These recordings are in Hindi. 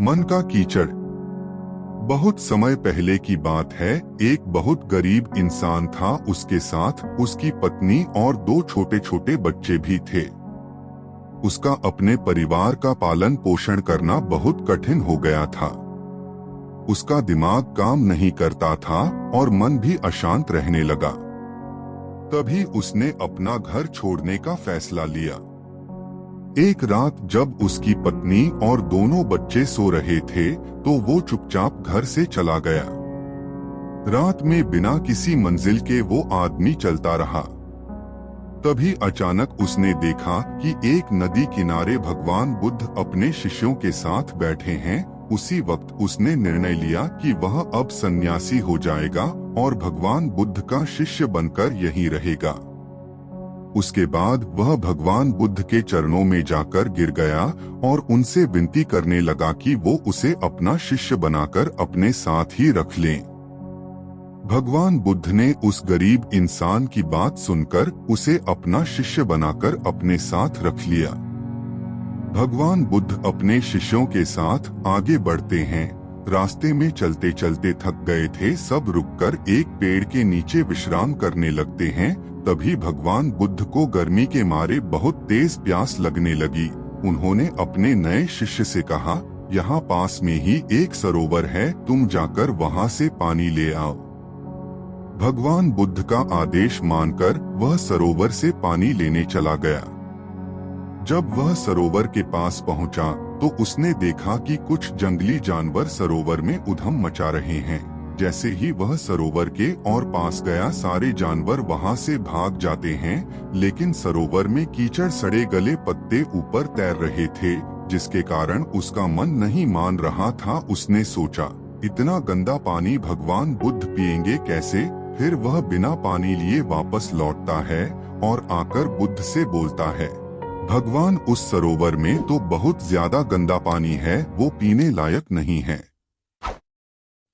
मन का कीचड़। बहुत समय पहले की बात है। एक बहुत गरीब इंसान था, उसके साथ उसकी पत्नी और दो छोटे छोटे बच्चे भी थे। उसका अपने परिवार का पालन पोषण करना बहुत कठिन हो गया था। उसका दिमाग काम नहीं करता था और मन भी अशांत रहने लगा। तभी उसने अपना घर छोड़ने का फैसला लिया। एक रात जब उसकी पत्नी और दोनों बच्चे सो रहे थे तो वो चुपचाप घर से चला गया। रात में बिना किसी मंजिल के वो आदमी चलता रहा। तभी अचानक उसने देखा कि एक नदी किनारे भगवान बुद्ध अपने शिष्यों के साथ बैठे हैं। उसी वक्त उसने निर्णय लिया कि वह अब सन्यासी हो जाएगा और भगवान बुद्ध का शिष्य बनकर यहीं रहेगा। उसके बाद वह भगवान बुद्ध के चरणों में जाकर गिर गया और उनसे विनती करने लगा कि वो उसे अपना शिष्य बनाकर अपने साथ ही रख लें। भगवान बुद्ध ने उस गरीब इंसान की बात सुनकर उसे अपना शिष्य बनाकर अपने साथ रख लिया। भगवान बुद्ध अपने शिष्यों के साथ आगे बढ़ते हैं। रास्ते में चलते चलते थक गए थे। सब रुककर एक पेड़ के नीचे विश्राम करने लगते हैं। तभी भगवान बुद्ध को गर्मी के मारे बहुत तेज प्यास लगने लगी। उन्होंने अपने नए शिष्य से कहा, यहाँ पास में ही एक सरोवर है, तुम जाकर वहाँ से पानी ले आओ। भगवान बुद्ध का आदेश मानकर वह सरोवर से पानी लेने चला गया। जब वह सरोवर के पास पहुंचा तो उसने देखा कि कुछ जंगली जानवर सरोवर में उधम मचा रहे हैं। जैसे ही वह सरोवर के और पास गया, सारे जानवर वहां से भाग जाते हैं, लेकिन सरोवर में कीचड़ सड़े गले पत्ते ऊपर तैर रहे थे, जिसके कारण उसका मन नहीं मान रहा था। उसने सोचा, इतना गंदा पानी भगवान बुद्ध पिएंगे कैसे? फिर वह बिना पानी लिए वापस लौटता है और आकर बुद्ध से बोलता है, भगवान उस सरोवर में तो बहुत ज्यादा गंदा पानी है, वो पीने लायक नहीं है।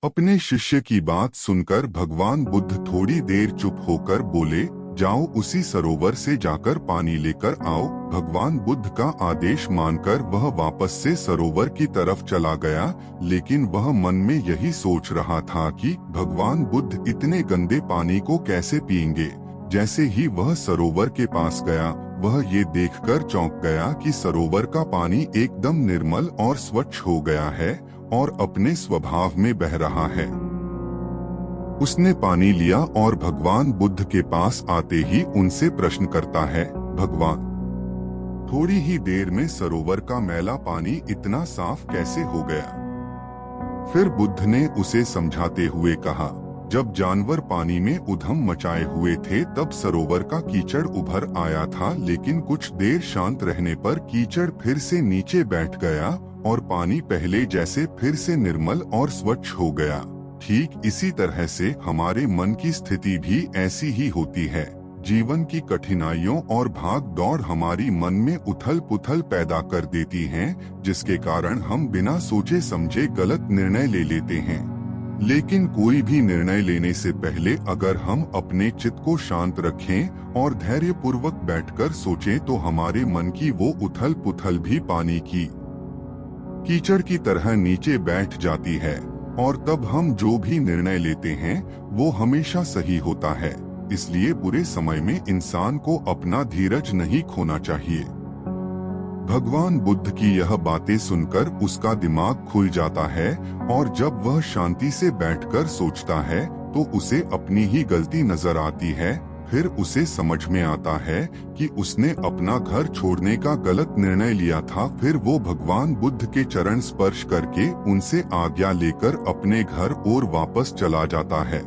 अपने शिष्य की बात सुनकर भगवान बुद्ध थोड़ी देर चुप होकर बोले, जाओ उसी सरोवर से जाकर पानी लेकर आओ। भगवान बुद्ध का आदेश मानकर वह वापस से सरोवर की तरफ चला गया, लेकिन वह मन में यही सोच रहा था कि भगवान बुद्ध इतने गंदे पानी को कैसे पिएंगे। जैसे ही वह सरोवर के पास गया, वह ये देखकर चौंक गया कि सरोवर का पानी एकदम निर्मल और स्वच्छ हो गया है और अपने स्वभाव में बह रहा है। उसने पानी लिया और भगवान बुद्ध के पास आते ही उनसे प्रश्न करता है, भगवान, थोड़ी ही देर में सरोवर का मैला पानी इतना साफ कैसे हो गया? फिर बुद्ध ने उसे समझाते हुए कहा, जब जानवर पानी में उधम मचाए हुए थे तब सरोवर का कीचड़ उभर आया था, लेकिन कुछ देर शांत रहने पर कीचड़ फिर से नीचे बैठ गया और पानी पहले जैसे फिर से निर्मल और स्वच्छ हो गया। ठीक इसी तरह से हमारे मन की स्थिति भी ऐसी ही होती है। जीवन की कठिनाइयों और भाग दौड़ हमारी मन में उथल पुथल पैदा कर देती हैं, जिसके कारण हम बिना सोचे समझे गलत निर्णय ले लेते हैं। लेकिन कोई भी निर्णय लेने से पहले अगर हम अपने चित्त को शांत रखें और धैर्यपूर्वक बैठकर सोचें तो हमारे मन की वो उथल पुथल भी पानी की कीचड़ की तरह नीचे बैठ जाती है और तब हम जो भी निर्णय लेते हैं वो हमेशा सही होता है। इसलिए बुरे समय में इंसान को अपना धीरज नहीं खोना चाहिए। भगवान बुद्ध की यह बातें सुनकर उसका दिमाग खुल जाता है और जब वह शांति से बैठकर सोचता है तो उसे अपनी ही गलती नजर आती है। फिर उसे समझ में आता है कि उसने अपना घर छोड़ने का गलत निर्णय लिया था। फिर वो भगवान बुद्ध के चरण स्पर्श करके उनसे आज्ञा लेकर अपने घर और वापस चला जाता है।